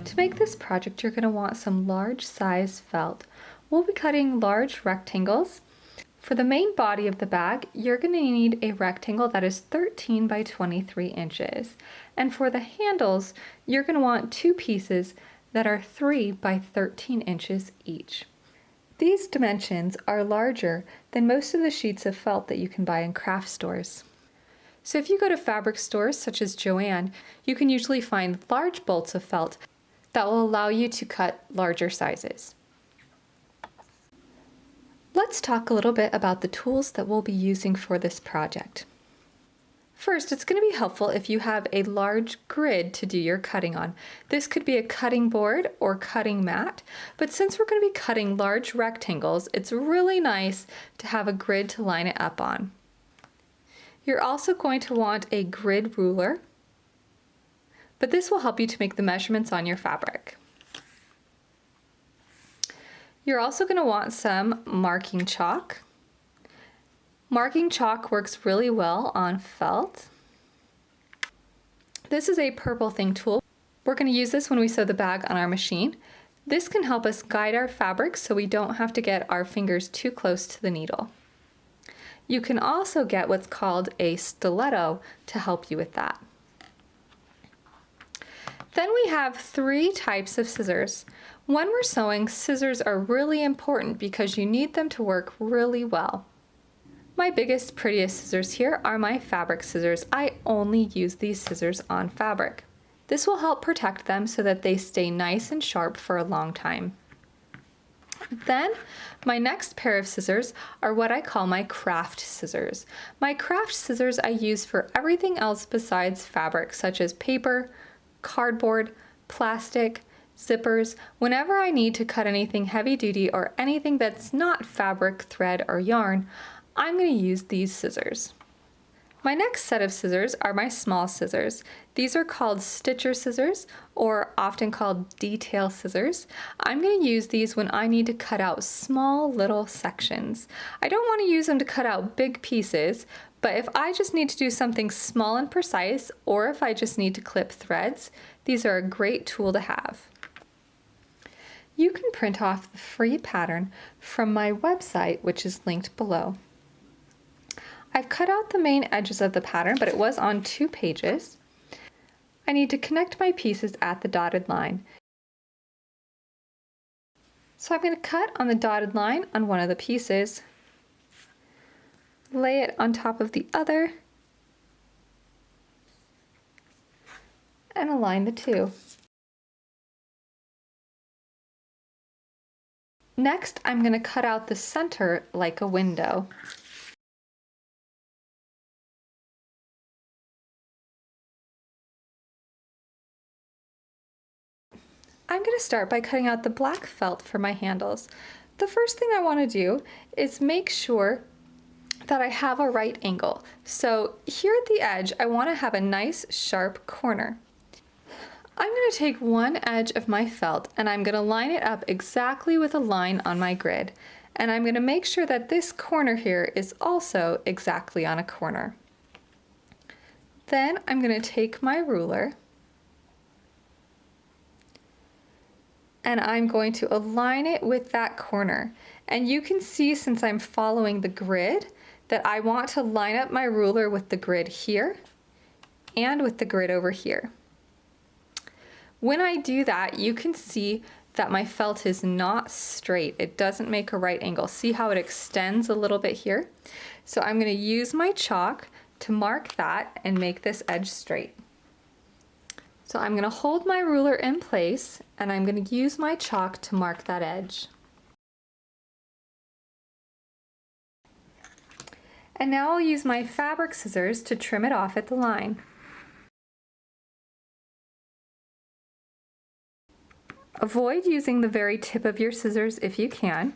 To make this project, you're going to want some large size felt. We'll be cutting large rectangles. For the main body of the bag, you're going to need a rectangle that is 13 by 23 inches. And for the handles, you're going to want two pieces that are 3 by 13 inches each. These dimensions are larger than most of the sheets of felt that you can buy in craft stores. So if you go to fabric stores such as Joann, you can usually find large bolts of felt that will allow you to cut larger sizes. Let's talk a little bit about the tools that we'll be using for this project. First, it's going to be helpful if you have a large grid to do your cutting on. This could be a cutting board or cutting mat, but since we're going to be cutting large rectangles, it's really nice to have a grid to line it up on. You're also going to want a grid ruler, but this will help you to make the measurements on your fabric. You're also going to want some marking chalk. Marking chalk works really well on felt. This is a purple thing tool. We're going to use this when we sew the bag on our machine. This can help us guide our fabric so we don't have to get our fingers too close to the needle. You can also get what's called a stiletto to help you with that. Then we have 3 types of scissors. When we're sewing, scissors are really important because you need them to work really well. My biggest, prettiest scissors here are my fabric scissors. I only use these scissors on fabric. This will help protect them so that they stay nice and sharp for a long time. Then, my next pair of scissors are what I call my craft scissors. My craft scissors I use for everything else besides fabric, such as paper, cardboard, plastic, zippers. Whenever I need to cut anything heavy duty or anything that's not fabric, thread, or yarn, I'm going to use these scissors. My next set of scissors are my small scissors. These are called stitcher scissors, or often called detail scissors. I'm going to use these when I need to cut out small little sections. I don't want to use them to cut out big pieces, but if I just need to do something small and precise, or if I just need to clip threads, these are a great tool to have. You can print off the free pattern from my website, which is linked below. I've cut out the main edges of the pattern, but it was on 2 pages. I need to connect my pieces at the dotted line. So I'm going to cut on the dotted line on one of the pieces, lay it on top of the other, and align the 2. Next, I'm going to cut out the center like a window. I'm going to start by cutting out the black felt for my handles. The first thing I want to do is make sure that I have a right angle. So here at the edge, I want to have a nice sharp corner. I'm going to take one edge of my felt and I'm going to line it up exactly with a line on my grid. And I'm going to make sure that this corner here is also exactly on a corner. Then I'm going to take my ruler and I'm going to align it with that corner. And you can see, since I'm following the grid, that I want to line up my ruler with the grid here and with the grid over here. When I do that, you can see that my felt is not straight. It doesn't make a right angle. See how it extends a little bit here? So I'm going to use my chalk to mark that and make this edge straight. So I'm going to hold my ruler in place and I'm going to use my chalk to mark that edge. And now I'll use my fabric scissors to trim it off at the line. Avoid using the very tip of your scissors if you can.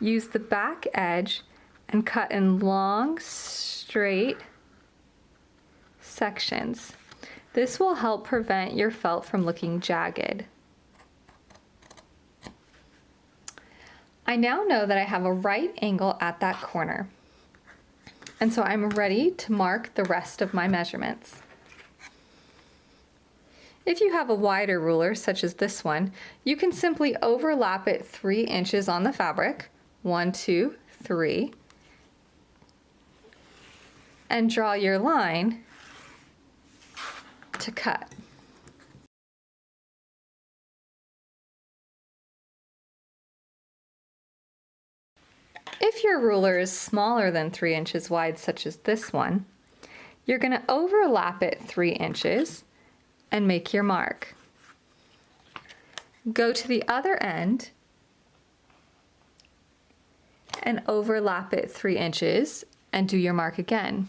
Use the back edge and cut in long, straight sections. This will help prevent your felt from looking jagged. I now know that I have a right angle at that corner. And so I'm ready to mark the rest of my measurements. If you have a wider ruler, such as this one, you can simply overlap it 3 inches on the fabric, 1, 2, 3, and draw your line to cut. If your ruler is smaller than 3 inches wide, such as this one, you're going to overlap it 3 inches and make your mark. Go to the other end and overlap it 3 inches and do your mark again.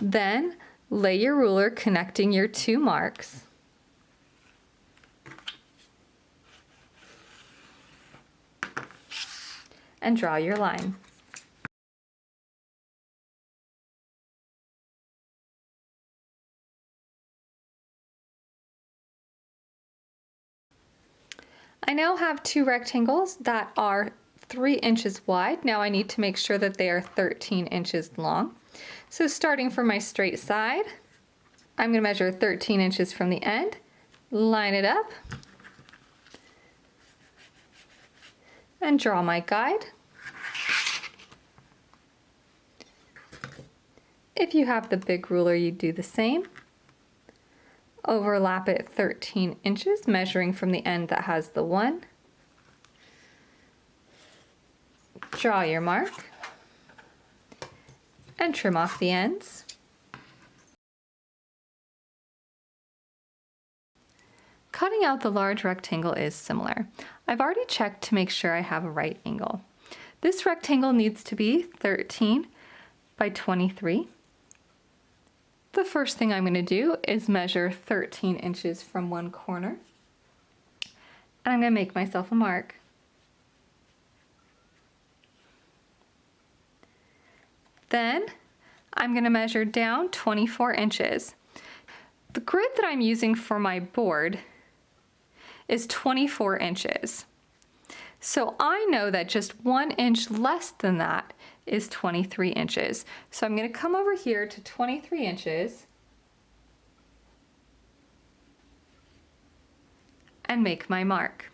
Then lay your ruler connecting your 2 marks and draw your line. I now have 2 rectangles that are 3 inches wide. Now I need to make sure that they are 13 inches long. So starting from my straight side, I'm going to measure 13 inches from the end, line it up, and draw my guide. If you have the big ruler, you do the same. Overlap it 13 inches, measuring from the end that has the 1. Draw your mark and trim off the ends. Cutting out the large rectangle is similar. I've already checked to make sure I have a right angle. This rectangle needs to be 13 by 23. The first thing I'm going to do is measure 13 inches from one corner, and I'm going to make myself a mark. Then I'm going to measure down 24 inches. The grid that I'm using for my board is 24 inches. So I know that just 1 inch less than that is 23 inches. So I'm going to come over here to 23 inches and make my mark.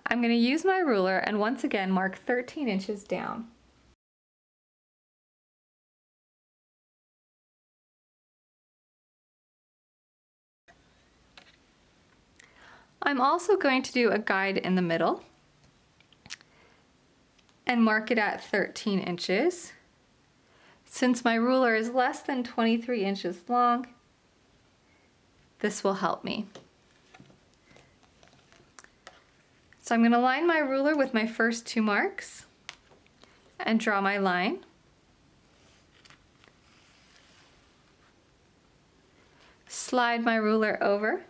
I'm going to use my ruler and once again mark 13 inches down. I'm also going to do a guide in the middle and mark it at 13 inches. Since my ruler is less than 23 inches long, this will help me. So I'm going to line my ruler with my first 2 marks and draw my line. Slide my ruler over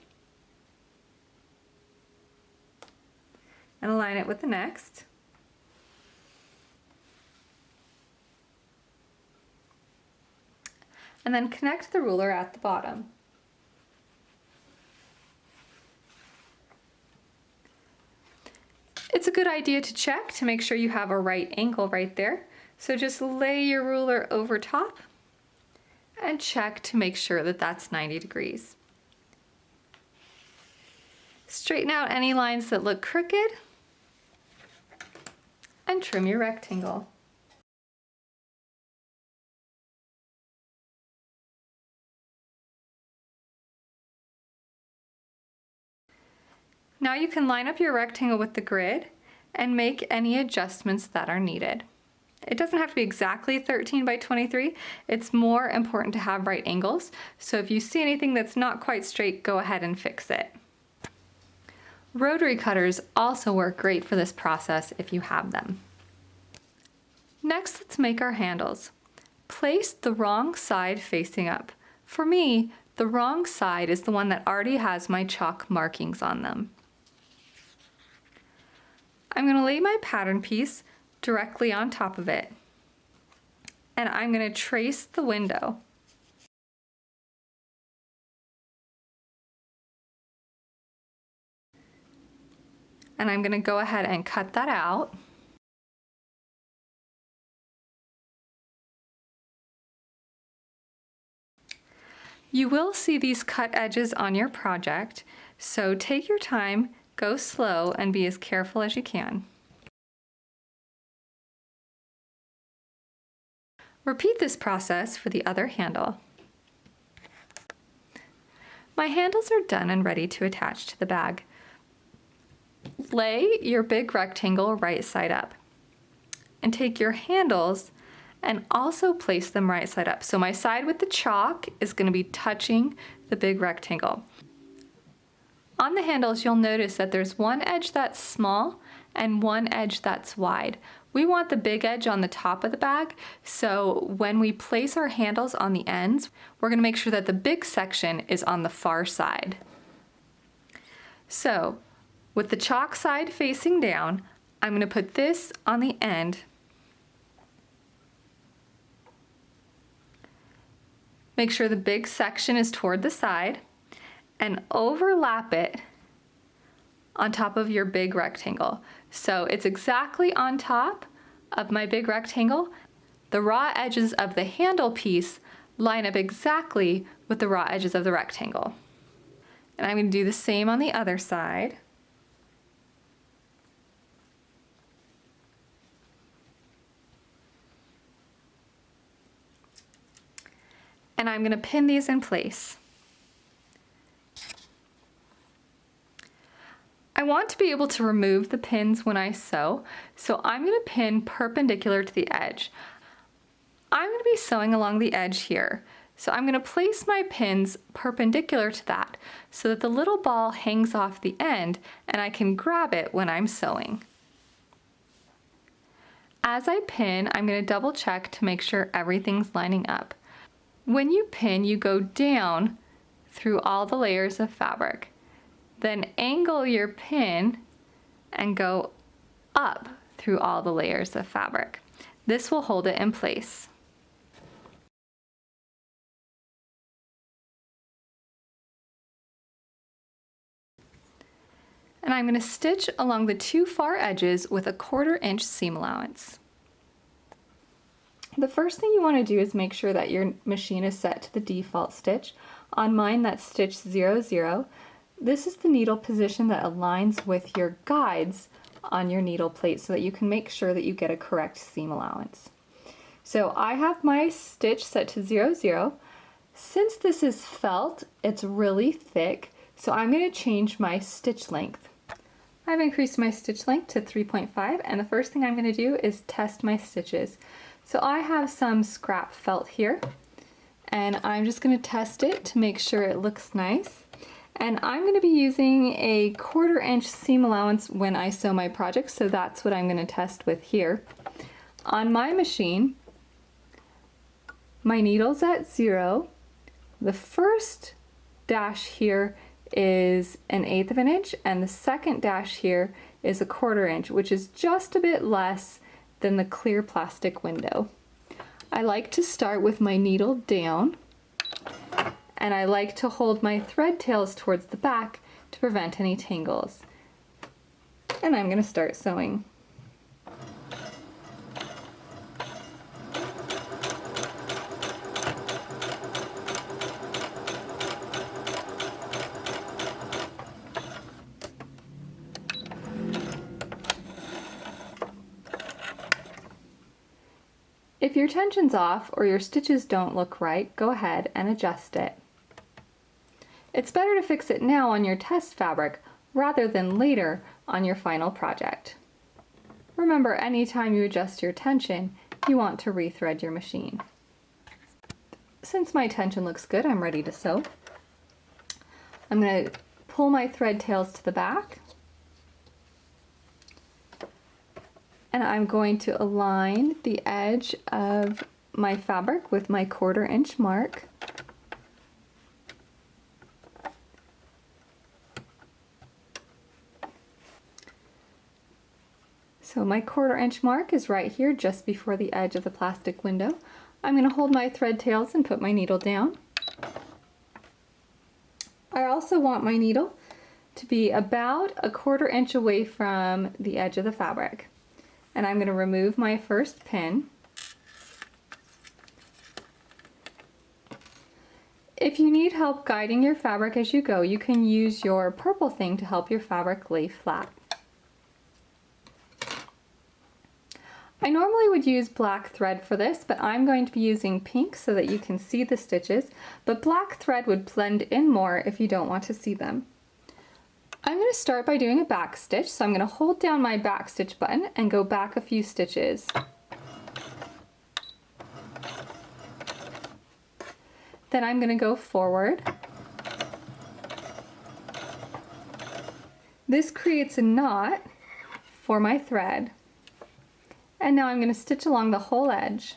and align it with the next. And then connect the ruler at the bottom. It's a good idea to check to make sure you have a right angle right there. So just lay your ruler over top and check to make sure that that's 90 degrees. Straighten out any lines that look crooked and trim your rectangle. Now you can line up your rectangle with the grid and make any adjustments that are needed. It doesn't have to be exactly 13 by 23. It's more important to have right angles. So if you see anything that's not quite straight, go ahead and fix it. Rotary cutters also work great for this process if you have them. Next, let's make our handles. Place the wrong side facing up. For me, the wrong side is the one that already has my chalk markings on them. I'm going to lay my pattern piece directly on top of it, and I'm going to trace the window. And I'm going to go ahead and cut that out. You will see these cut edges on your project, so take your time, go slow, and be as careful as you can. Repeat this process for the other handle. My handles are done and ready to attach to the bag. Lay your big rectangle right side up and take your handles and also place them right side up. So my side with the chalk is going to be touching the big rectangle. On the handles, you'll notice that there's one edge that's small and one edge that's wide. We want the big edge on the top of the bag, so when we place our handles on the ends, we're going to make sure that the big section is on the far side. So with the chalk side facing down, I'm going to put this on the end. Make sure the big section is toward the side and overlap it on top of your big rectangle. So it's exactly on top of my big rectangle. The raw edges of the handle piece line up exactly with the raw edges of the rectangle. And I'm going to do the same on the other side. And I'm going to pin these in place. I want to be able to remove the pins when I sew, so I'm going to pin perpendicular to the edge. I'm going to be sewing along the edge here, so I'm going to place my pins perpendicular to that so that the little ball hangs off the end and I can grab it when I'm sewing. As I pin, I'm going to double check to make sure everything's lining up. When you pin, you go down through all the layers of fabric. Then angle your pin and go up through all the layers of fabric. This will hold it in place. And I'm going to stitch along the two far edges with a 1/4 inch seam allowance. The first thing you want to do is make sure that your machine is set to the default stitch. On mine, that's stitch 0, 0. This is the needle position that aligns with your guides on your needle plate so that you can make sure that you get a correct seam allowance. So I have my stitch set to 0, 0. Since this is felt, it's really thick, so I'm going to change my stitch length. I've increased my stitch length to 3.5, and the first thing I'm going to do is test my stitches. So I have some scrap felt here, and I'm just going to test it to make sure it looks nice. And I'm going to be using a 1/4 inch seam allowance when I sew my project, so that's what I'm going to test with here. On my machine, my needle's at 0. The first dash here is 1/8 of an inch, and the second dash here is a 1/4 inch, which is just a bit less than the clear plastic window. I like to start with my needle down, and I like to hold my thread tails towards the back to prevent any tangles. And I'm going to start sewing. If your tension's off or your stitches don't look right, go ahead and adjust it. It's better to fix it now on your test fabric rather than later on your final project. Remember, anytime you adjust your tension, you want to rethread your machine. Since my tension looks good, I'm ready to sew. I'm going to pull my thread tails to the back, and I'm going to align the edge of my fabric with my 1/4 inch mark. So my 1/4 inch mark is right here just before the edge of the plastic window. I'm going to hold my thread tails and put my needle down. I also want my needle to be about a 1/4 inch away from the edge of the fabric. And I'm going to remove my first pin. If you need help guiding your fabric as you go, you can use your purple thing to help your fabric lay flat. I normally would use black thread for this, but I'm going to be using pink so that you can see the stitches, but black thread would blend in more if you don't want to see them. I'm going to start by doing a back stitch, so I'm going to hold down my back stitch button and go back a few stitches. Then I'm going to go forward. This creates a knot for my thread. And now I'm going to stitch along the whole edge.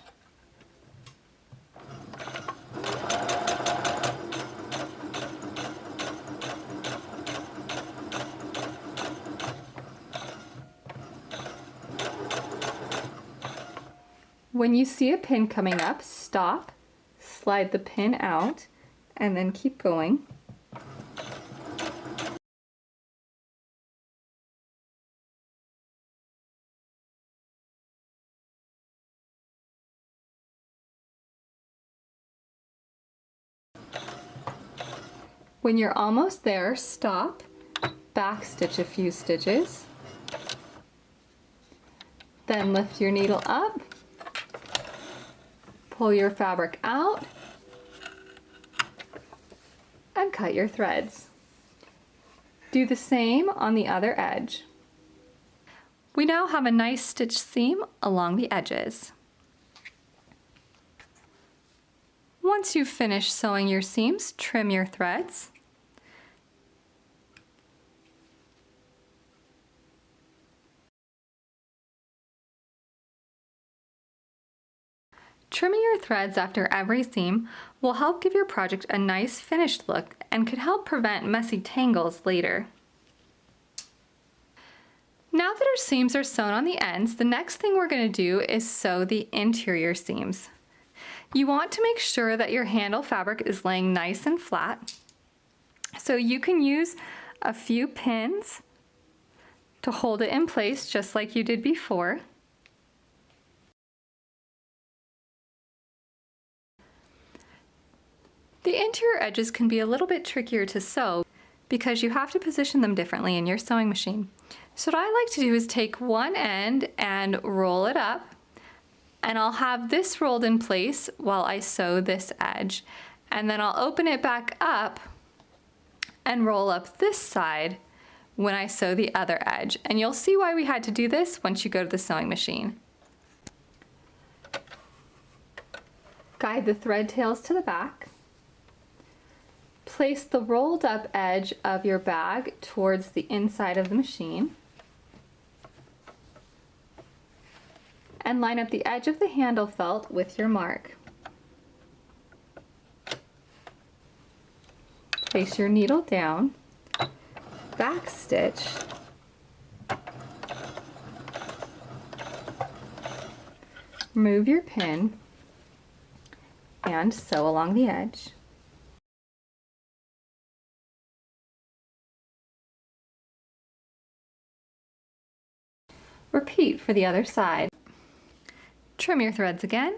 When you see a pin coming up, stop, slide the pin out, and then keep going. When you're almost there, stop, back stitch a few stitches, then lift your needle up, pull your fabric out, and cut your threads. Do the same on the other edge. We now have a nice stitch seam along the edges. Once you've finished sewing your seams, trim your threads. Trimming your threads after every seam will help give your project a nice finished look and could help prevent messy tangles later. Now that our seams are sewn on the ends, the next thing we're going to do is sew the interior seams. You want to make sure that your handle fabric is laying nice and flat. So you can use a few pins to hold it in place just like you did before. The interior edges can be a little bit trickier to sew because you have to position them differently in your sewing machine. So what I like to do is take one end and roll it up, and I'll have this rolled in place while I sew this edge. And then I'll open it back up and roll up this side when I sew the other edge. And you'll see why we had to do this once you go to the sewing machine. Guide the thread tails to the back. Place the rolled up edge of your bag towards the inside of the machine. And line up the edge of the handle felt with your mark. Place your needle down, back stitch, remove your pin, and sew along the edge. Repeat for the other side. Trim your threads again.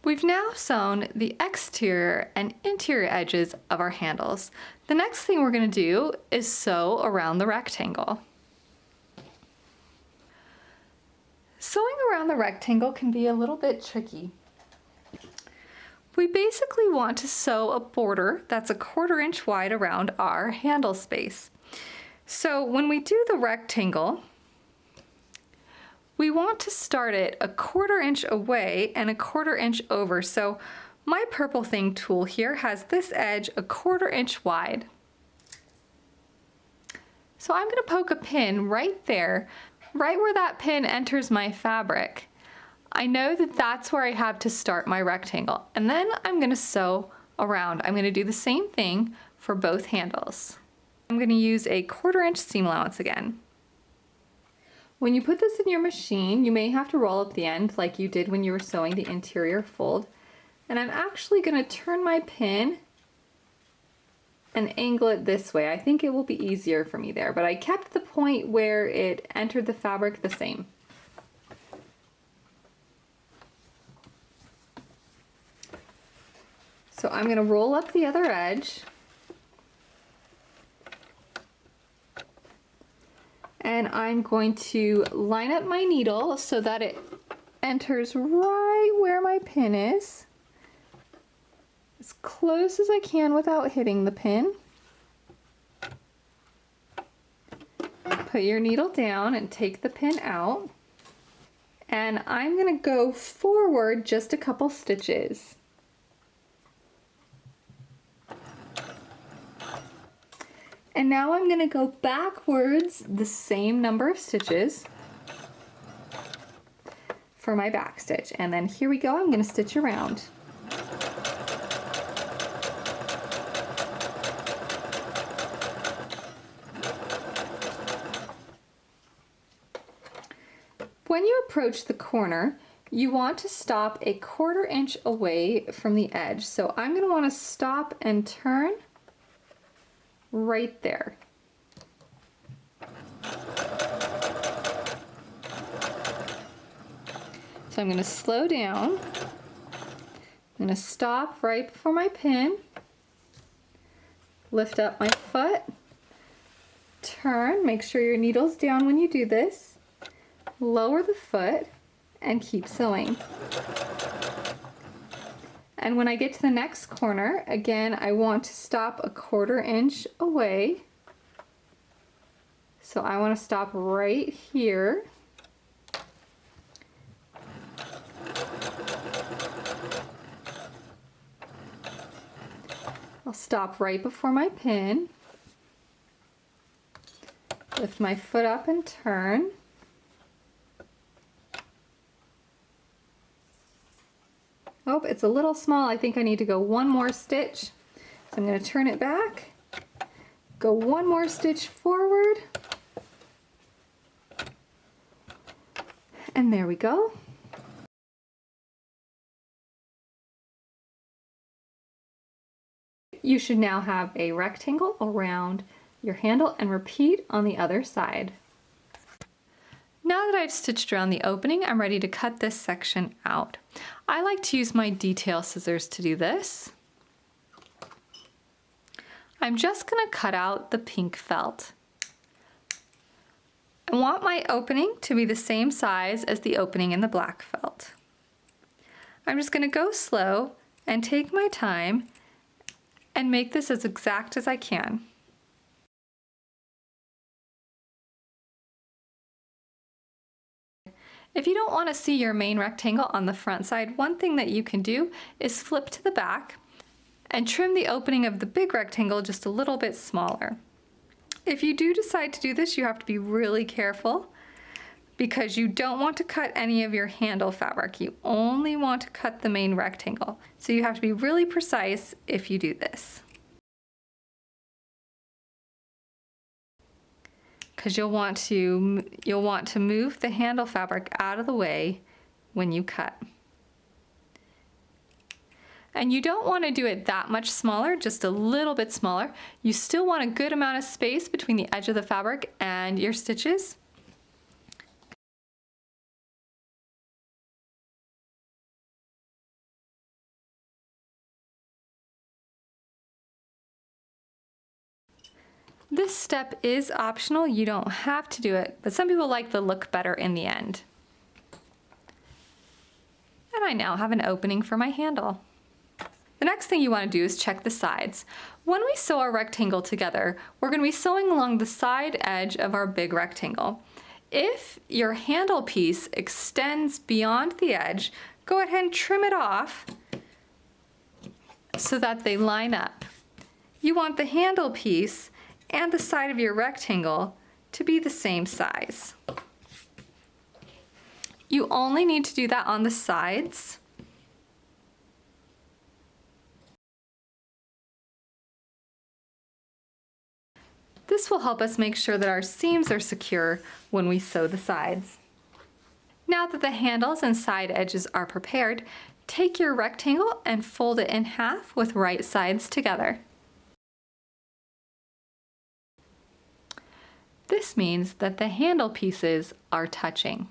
We've now sewn the exterior and interior edges of our handles. The next thing we're going to do is sew around the rectangle. Sewing around the rectangle can be a little bit tricky. We basically want to sew a border that's 1/4 inch wide around our handle space. So when we do the rectangle, we want to start it 1/4 inch away and 1/4 inch over. So my purple thing tool here has this edge 1/4 inch wide. So I'm going to poke a pin right there, right where that pin enters my fabric. I know that that's where I have to start my rectangle. And then I'm going to sew around. I'm going to do the same thing for both handles. I'm going to use a 1/4 inch seam allowance again. When you put this in your machine, you may have to roll up the end like you did when you were sewing the interior fold. And I'm actually going to turn my pin and angle it this way. I think it will be easier for me there, but I kept the point where it entered the fabric the same. So I'm going to roll up the other edge. And I'm going to line up my needle so that it enters right where my pin is, as close as I can without hitting the pin. Put your needle down and take the pin out. And I'm going to go forward just a couple stitches. And now I'm going to go backwards the same number of stitches for my back stitch. And then here we go, I'm going to stitch around. When you approach the corner, you want to stop a 1/4 inch away from the edge. So I'm going to want to stop and turn right there. So I'm going to slow down. I'm going to stop right before my pin, lift up my foot, turn, make sure your needle's down when you do this, lower the foot, and keep sewing. And when I get to the next corner, again, I want to stop a 1/4 inch away. So I want to stop right here. I'll stop right before my pin, lift my foot up and turn. Oh, it's a little small. I think I need to go one more stitch. So I'm going to turn it back, go one more stitch forward, and there we go. You should now have a rectangle around your handle and repeat on the other side. Now that I've stitched around the opening, I'm ready to cut this section out. I like to use my detail scissors to do this. I'm just going to cut out the pink felt. I want my opening to be the same size as the opening in the black felt. I'm just going to go slow and take my time and make this as exact as I can. If you don't want to see your main rectangle on the front side, one thing that you can do is flip to the back and trim the opening of the big rectangle just a little bit smaller. If you do decide to do this, you have to be really careful because you don't want to cut any of your handle fabric. You only want to cut the main rectangle. So you have to be really precise if you do this, because you'll want to move the handle fabric out of the way when you cut. And you don't want to do it that much smaller, just a little bit smaller. You still want a good amount of space between the edge of the fabric and your stitches. This step is optional, you don't have to do it, but some people like the look better in the end. And I now have an opening for my handle. The next thing you want to do is check the sides. When we sew our rectangle together, we're going to be sewing along the side edge of our big rectangle. If your handle piece extends beyond the edge, go ahead and trim it off so that they line up. You want the handle piece and the side of your rectangle to be the same size. You only need to do that on the sides. This will help us make sure that our seams are secure when we sew the sides. Now that the handles and side edges are prepared, take your rectangle and fold it in half with right sides together. This means that the handle pieces are touching,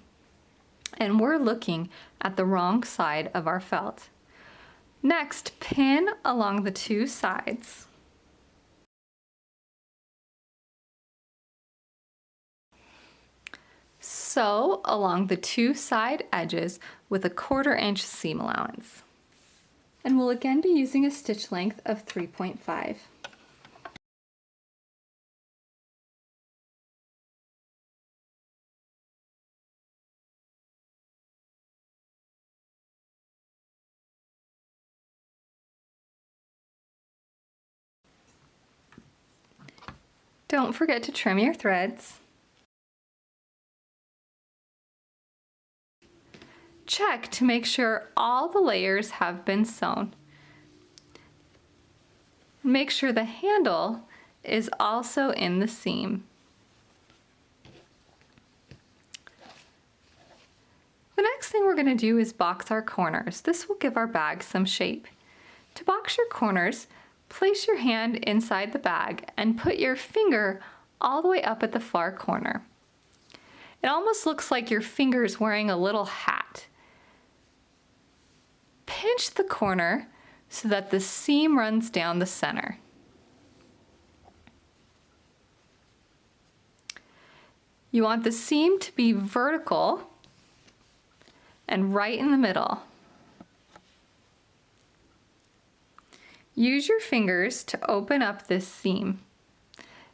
and we're looking at the wrong side of our felt. Next, pin along the two sides. Sew along the two side edges with a 1/4 inch seam allowance. And we'll again be using a stitch length of 3.5. Don't forget to trim your threads. Check to make sure all the layers have been sewn. Make sure the handle is also in the seam. The next thing we're going to do is box our corners. This will give our bag some shape. To box your corners, place your hand inside the bag and put your finger all the way up at the far corner. It almost looks like your finger's wearing a little hat. Pinch the corner so that the seam runs down the center. You want the seam to be vertical and right in the middle. Use your fingers to open up this seam.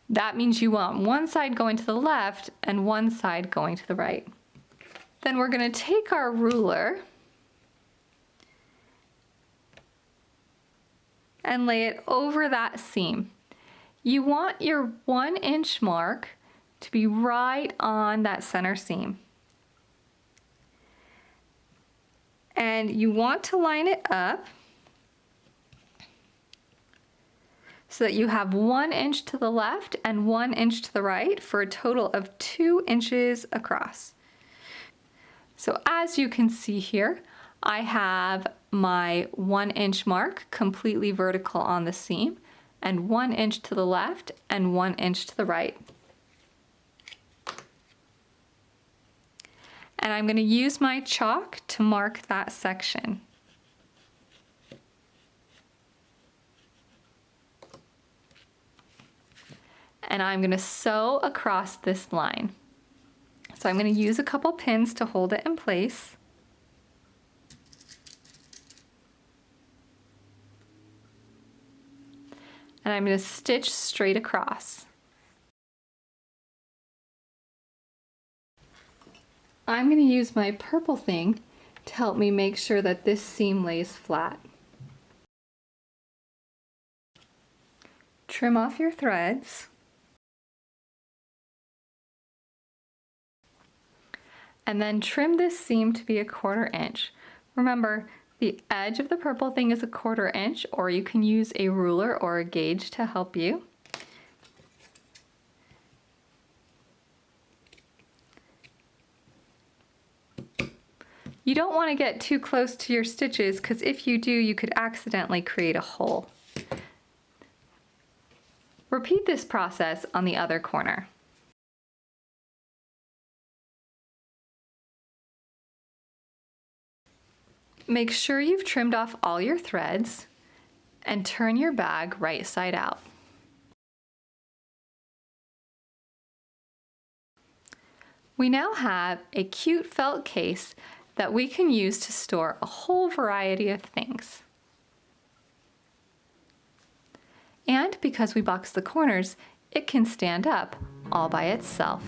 That means you want one side going to the left and one side going to the right. Then we're going to take our ruler and lay it over that seam. You want your 1-inch mark to be right on that center seam. And you want to line it up so that you have 1 inch to the left and 1 inch to the right for a total of 2 inches across. So as you can see here, I have my 1-inch mark completely vertical on the seam and 1 inch to the left and 1 inch to the right. And I'm going to use my chalk to mark that section. And I'm going to sew across this line. So I'm going to use a couple pins to hold it in place. And I'm going to stitch straight across. I'm going to use my purple thing to help me make sure that this seam lays flat. Trim off your threads. And then trim this seam to be a 1/4 inch. Remember, the edge of the purple thing is a 1/4 inch, or you can use a ruler or a gauge to help you. You don't want to get too close to your stitches because if you do, you could accidentally create a hole. Repeat this process on the other corner. Make sure you've trimmed off all your threads and turn your bag right side out. We now have a cute felt case that we can use to store a whole variety of things. And because we boxed the corners, it can stand up all by itself.